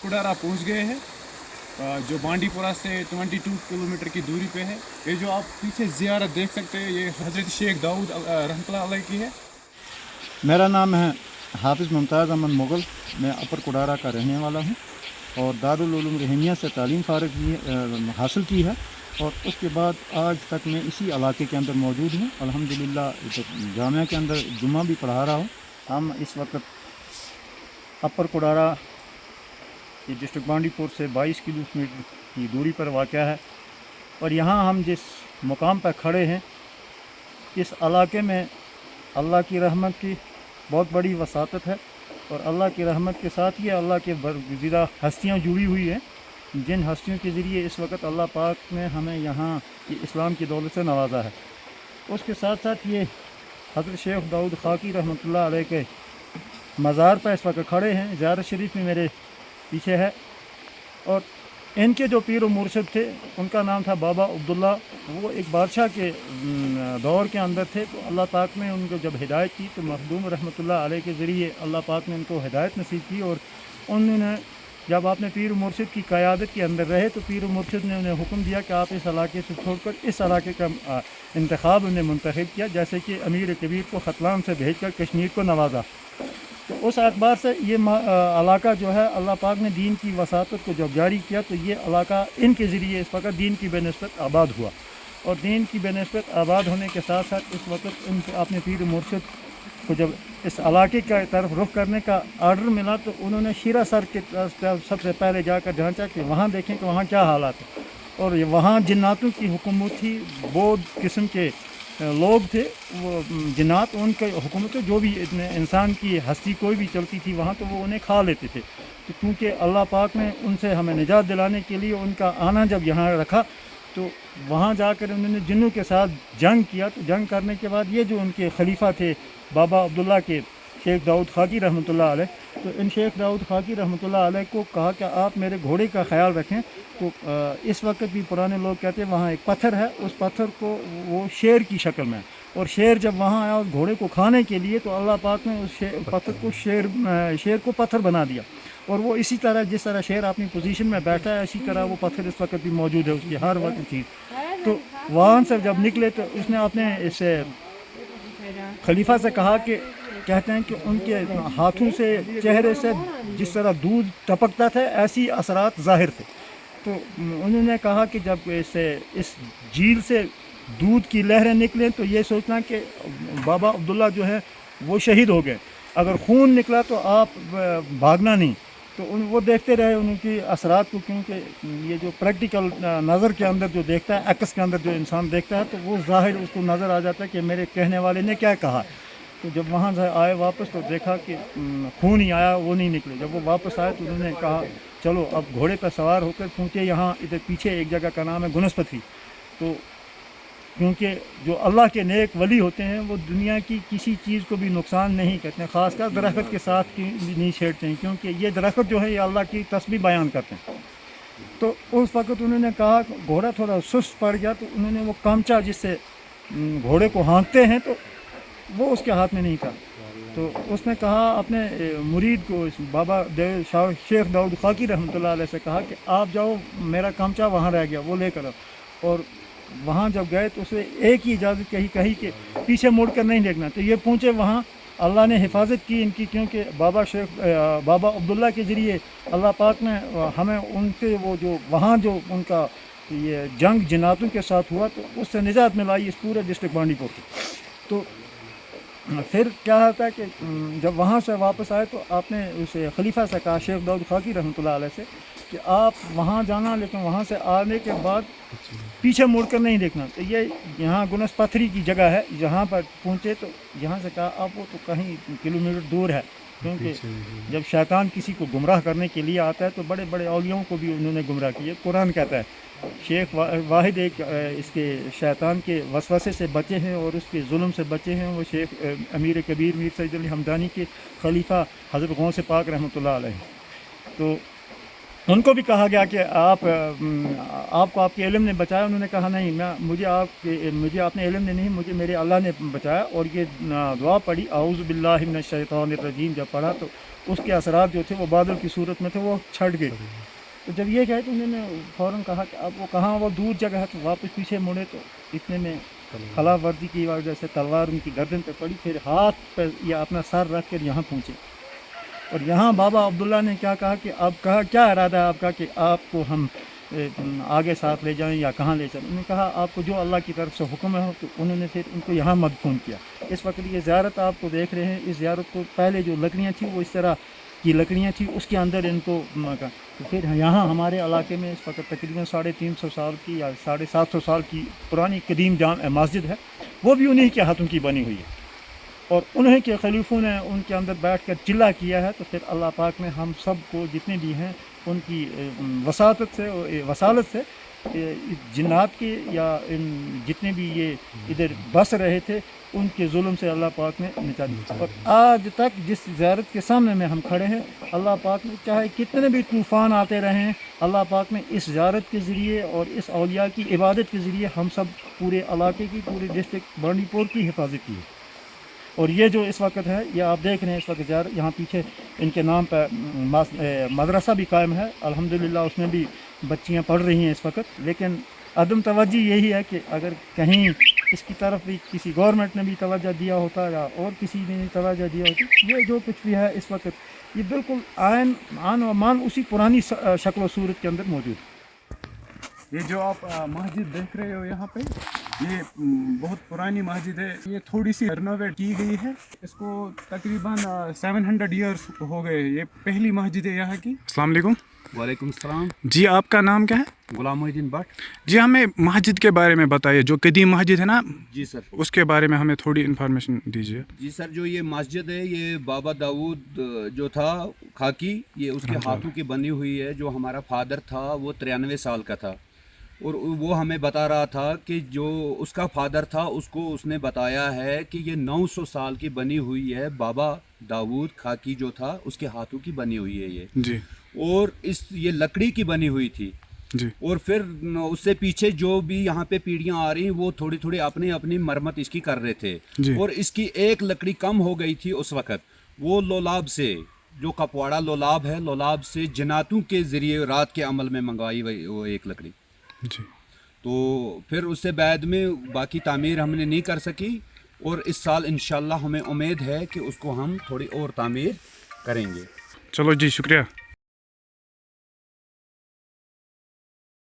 कुडारा पहुंच गए हैं, जो बांडीपुरा से 22 किलोमीटर की दूरी पे है। ये जो आप पीछे ज़ियारत देख सकते हैं, ये हज़रत शेख दाऊद रहमतुल्लाह अलैह की है। मेरा नाम है हाफिज़ मुमताज़ अहमद मुग़ल। मैं अपर कुडारा का रहने वाला हूँ और दारुल उलूम रहीमिया से तालीम हासिल की है और उसके बाद आज तक मैं इसी इलाके के अंदर मौजूद हूँ। अल्हम्दुलिल्लाह जामिया के अंदर जुम्मा भी पढ़ा रहा हूँ। हम इस वक्त अपर कुडारा ये डिस्ट्रिक्ट बांडीपुर से 22 किलोमीटर की दूरी पर वाक़या है और यहाँ हम जिस मुकाम पर खड़े हैं, इस इलाके में अल्लाह की रहमत की बहुत बड़ी वसातत है और अल्लाह की रहमत के साथ ही अल्लाह के बरगुज़िदा हस्तियाँ जुड़ी हुई हैं, जिन हस्तियों के ज़रिए इस वक्त अल्लाह पाक ने हमें यहाँ की इस्लाम की दौलत से नवाजा है। उसके साथ साथ ये हज़रत शेख दाऊद खाकी रहमतुल्लाह अलैह के मज़ार पर इस वक्त खड़े हैं। ज़ियारत शरीफ में मेरे पीछे है और इनके जो पीर व मुर्शिद थे उनका नाम था बाबा अब्दुल्ला। वो एक बादशाह के दौर के अंदर थे, तो अल्लाह पाक ने उनको जब हिदायत की तो मखदूम रहमतुल्लाह अलैह के ज़रिए अल्लाह पाक ने उनको हिदायत नसीब की और उन्होंने जब आपने पीर व मुर्शिद की क़यादत के अंदर रहे तो पीर व मुर्शिद ने उन्हें हुक्म दिया कि आप इस इलाके से छोड़कर इस इलाके का इंतखाब उन्हें मुंतखब किया, जैसे कि अमीर कबीर को ख़तलान से भेजकर कश्मीर को नवाजा। तो उस एतबार से ये इलाका जो है अल्लाह पाक ने दीन की वसातत को जब जारी किया तो ये इलाका इनके ज़रिए इस वक्त दीन की बेनस्बत आबाद हुआ और दीन की बेनस्बत आबाद होने के साथ साथ इस वक्त इन अपने पीर मुर्शिद को जब इस इलाके की तरफ रुख करने का आर्डर मिला तो उन्होंने शीरा सर के सबसे पहले जाकर जांचा कि वहाँ देखें कि वहाँ क्या हालात है और ये वहाँ जिन्नातों की हुकूमत थी, बौद्ध किस्म के लोग थे वो जिन्नात, उनके हुकूमत जो भी इंसान की हस्ती कोई भी चलती थी वहाँ तो वो उन्हें खा लेते थे। तो क्योंकि अल्लाह पाक ने उनसे हमें निजात दिलाने के लिए उनका आना जब यहाँ रखा तो वहाँ जाकर उन्होंने जिन्नों के साथ जंग किया। तो जंग करने के बाद ये जो उनके खलीफा थे बाबा अब्दुल्ला के शेख दाऊद खाकी रहमतुल्लाह अलैह, तो इन शेख दाऊद खाकी रहमतुल्लाह अलैह को कहा कि आप मेरे घोड़े का ख्याल रखें। तो इस वक्त भी पुराने लोग कहते हैं वहाँ एक पत्थर है, उस पत्थर को वो शेर की शक्ल में और शेर जब वहाँ आया उस घोड़े को खाने के लिए तो अल्लाह पाक ने उस पत्थर को शेर को पत्थर बना दिया और वो इसी तरह जिस तरह शेर अपनी पोजीशन में बैठा है इसी तरह वो पत्थर इस वक्त भी मौजूद है, उसकी हर वक्त चीज़। तो वहाँ से जब निकले तो उसने अपने इस खलीफा से कहा कि कहते हैं कि उनके हाथों से चेहरे से जिस तरह दूध टपकता था ऐसी असरात ज़ाहिर थे। तो उन्होंने कहा कि जब इस झील से दूध की लहरें निकलें तो ये सोचना कि बाबा अब्दुल्ला जो है वो शहीद हो गए, अगर खून निकला तो आप भागना नहीं। तो वो देखते रहे उनकी असरात को, क्योंकि ये जो प्रैक्टिकल नज़र के अंदर जो देखता है, एक्स के अंदर जो इंसान देखता है तो वो ज़ाहिर उसको नज़र आ जाता है कि मेरे कहने वाले ने क्या कहा। तो जब वहाँ से आए वापस तो देखा कि खून ही आया, वो नहीं निकले। जब वो वापस आए तो उन्होंने कहा चलो अब घोड़े पर सवार होकर पहुँचे यहाँ, इधर पीछे एक जगह का नाम है गुनस्पति। तो क्योंकि जो अल्लाह के नेक वली होते हैं वो दुनिया की किसी चीज़ को भी नुकसान नहीं करते हैं, ख़ासकर दरख्त के साथ की नहीं छेड़ते हैं, क्योंकि ये दरख्त जो है ये अल्लाह की तस्बीह बयान करते हैं। तो उस वक़्त उन्होंने कहा घोड़ा थोड़ा सुस्त पड़ गया तो उन्होंने वो कामचा जिससे घोड़े को हाँकते हैं तो वो उसके हाथ में नहीं था। तो उसने कहा अपने मुरीद को बाबा शेख दाऊद खाकी रहमतुल्लाह अलैह से कहा कि आप जाओ, मेरा कामचा वहाँ रह गया, वो लेकर आओ। और वहाँ जब गए तो उसे एक ही इजाज़त कही कि पीछे मुड़ कर नहीं देखना। तो ये पहुँचे वहाँ, अल्लाह ने हिफाजत की इनकी, क्योंकि बाबा अब्दुल्ला के ज़रिए अल्लाह पाक ने हमें उनके वो जो वहाँ जो उनका ये जंग जिन्नातों के साथ हुआ तो उससे निजात मिलाई इस पूरे डिस्ट्रिक्ट बांडीपुर को। तो फिर क्या होता है कि जब वहाँ से वापस आए तो आपने उस खलीफा से कहा शेख दाऊद खाकी रहमतुल्लाह अलैह से कि आप वहाँ जाना, लेकिन वहाँ से आने के बाद पीछे मुड़कर नहीं देखना। तो ये यहाँ गुनस पत्थरी की जगह है, यहाँ पर पहुँचे तो यहाँ से कहा अब वो तो कहीं किलोमीटर दूर है, क्योंकि जब शैतान किसी को गुमराह करने के लिए आता है तो बड़े बड़े औलियों को भी उन्होंने गुमराह किया। कुरान कहता है शेख वाहिद एक इसके शैतान के वसवसे से बचे हैं और उसके जुल्म से बचे हैं, वो शेख अमीर कबीर मीर सैयद अली हमदानी के खलीफा हज़रत गौस पाक रहमतुल्लाह अलैह। तो उनको भी कहा गया कि आपको आपके इल्म ने बचाया। उन्होंने कहा नहीं, मुझे अपने इल्म ने नहीं, मुझे मेरे अल्लाह ने बचाया। और ये दुआ पढ़ी औज़ु बिल्लाहि मिनश शैतानिर रजीम, जब पढ़ा तो उसके असरात जो थे वो बादल की सूरत में थे, वो छट गए। तो जब ये कहे तो उन्होंने फ़ौरन कहा कि अब वो कहाँ, वो दूर जगह है। तो वापस पीछे मुड़े तो इतने में खिलाफ वर्जी की वजह से तलवार उनकी गर्दन पे पड़ी। फिर हाथ पे या अपना सर रख कर यहाँ पहुँचे। और यहाँ बाबा अब्दुल्ला ने क्या कहा कि अब कहा क्या इरादा है आपका कि आपको हम आगे साथ ले जाएं या कहाँ ले जाएं। उन्होंने कहा आपको जो अल्लाह की तरफ से हुक्म है। तो उन्होंने फिर उनको यहाँ मदफून किया। इस वक्त ये ज़ियारत आपको देख रहे हैं, इस ज़ियारत को पहले जो लकड़ियाँ थी वो इस तरह की लकड़ियाँ थी, उसके अंदर इनको तो फिर यहाँ हमारे इलाके में इस वक्त तकरीबन 350 साल की या 750 साल की पुरानी कदीम मस्जिद है, वो भी उन्हीं के हाथों की बनी हुई है। और उन्हीं के खलीफों ने उनके अंदर बैठ कर चिल्ला किया है। तो फिर अल्लाह पाक ने हम सब को जितने भी हैं उनकी वसालत से जिन्नात के या इन जितने भी ये इधर बस रहे थे उनके जुल्म से अल्लाह पाक ने निजात दी। और आज तक जिस ज़ियारत के सामने में हम खड़े हैं, अल्लाह पाक ने चाहे कितने भी तूफ़ान आते रहें, अल्लाह पाक ने इस ज़ियारत के ज़रिए और इस औलिया की इबादत के ज़रिए हम सब पूरे इलाके की, पूरे डिस्ट्रिक्ट बांडीपुर की हिफाजत की है। और ये जो इस वक्त है, ये आप देख रहे हैं इस वक्त यहाँ पीछे इनके नाम पर मदरसा भी कायम है। अल्हम्दुलिल्लाह उसमें भी बच्चियाँ पढ़ रही हैं इस वक्त। लेकिन अदम तवज्जो यही है कि अगर कहीं इसकी तरफ भी किसी गवर्नमेंट ने भी तवज्जो दिया होता या और किसी ने तवज्जो दिया होती, ये जो कुछ भी है इस वक्त ये बिल्कुल आन और मान उसी पुरानी शक्ल व सूरत के अंदर मौजूद है। ये जो आप मस्जिद देख रहे हो यहाँ पे, ये बहुत पुरानी मस्जिद है। ये थोड़ी सी रिनोवेट की गई है। इसको तकरीबन 700 ईयर्स हो गए। ये पहली मस्जिद है यहाँ की। अस्सलाम वालेकुम। वालेकुम सलाम। जी, आपका नाम क्या है? गुलाम मोहिद्दीन भट्ट। जी, हमें मस्जिद के बारे में बताइए, जो कदीम मस्जिद है ना। जी सर। उसके बारे में हमें थोड़ी इन्फॉर्मेशन दीजिए। जी सर, जो ये मस्जिद है ये बाबा दाऊद जो था खाकी, ये उसके हाथों की बनी हुई है। जो हमारा फादर था वो 93 साल का था और वो हमें बता रहा था कि जो उसका फादर था उसको उसने बताया है कि ये 900 साल की बनी हुई है। बाबा दाऊद खाकी जो था उसके हाथों की बनी हुई है ये जी। और ये लकड़ी की बनी हुई थी जी। और फिर उससे पीछे जो भी यहाँ पे पीढ़ियाँ आ रही वो थोड़ी थोड़ी अपनी अपनी मरम्मत इसकी कर रहे थे जी। और इसकी एक लकड़ी कम हो गई थी उस वक़्त। वो लोलाब से, जो कपवाड़ा लोलाब है, लोलाब से जनातों के ज़रिए रात के अमल में मंगवाई वो एक लकड़ी। जी। तो फिर उससे बाद में बाकी तामीर हमने नहीं कर सकी और इस साल इंशाल्लाह हमें उम्मीद है कि उसको हम थोड़ी और तामीर करेंगे। चलो जी, शुक्रिया।